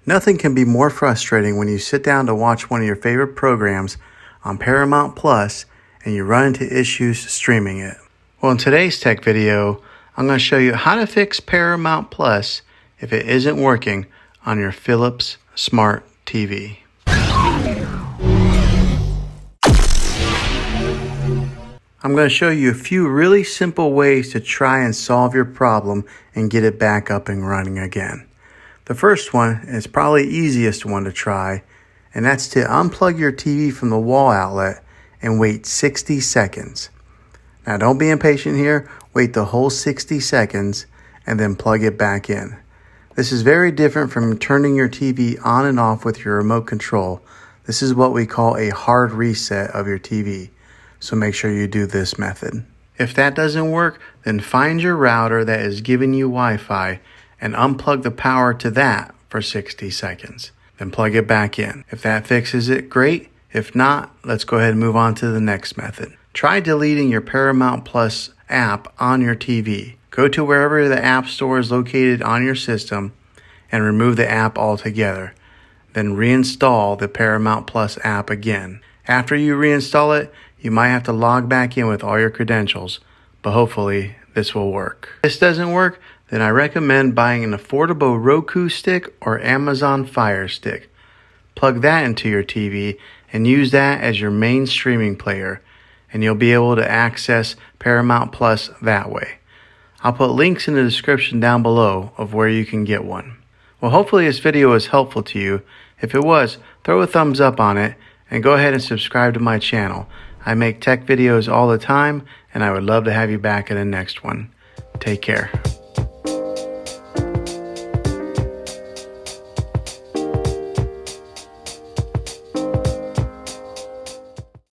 Nothing can be more frustrating when you sit down to watch one of your favorite programs on Paramount Plus and you run into issues streaming it. Well, in today's tech video, I'm going to show you how to fix Paramount Plus if it isn't working on your Philips Smart TV. I'm going to show you a few really simple ways to try and solve your problem and get it back up and running again. The first one is probably the easiest one to try, and that's to unplug your TV from the wall outlet and wait 60 seconds. Now don't be impatient here, wait the whole 60 seconds and then plug it back in. This is very different from turning your TV on and off with your remote control. This is what we call a hard reset of your TV, so make sure you do this method. If that doesn't work, then find your router that is giving you Wi-Fi and unplug the power to that for 60 seconds. Then plug it back in. If that fixes it, great. If not, let's go ahead and move on to the next method. Try deleting your Paramount Plus app on your TV. Go to wherever the app store is located on your system and remove the app altogether. Then reinstall the Paramount Plus app again. After you reinstall it, you might have to log back in with all your credentials, but hopefully this will work. If this doesn't work, then I recommend buying an affordable Roku stick or Amazon Fire Stick. Plug that into your TV and use that as your main streaming player, and you'll be able to access Paramount Plus that way. I'll put links in the description down below of where you can get one. Well, hopefully this video was helpful to you. If it was, throw a thumbs up on it and go ahead and subscribe to my channel. I make tech videos all the time, and I would love to have you back in the next one. Take care.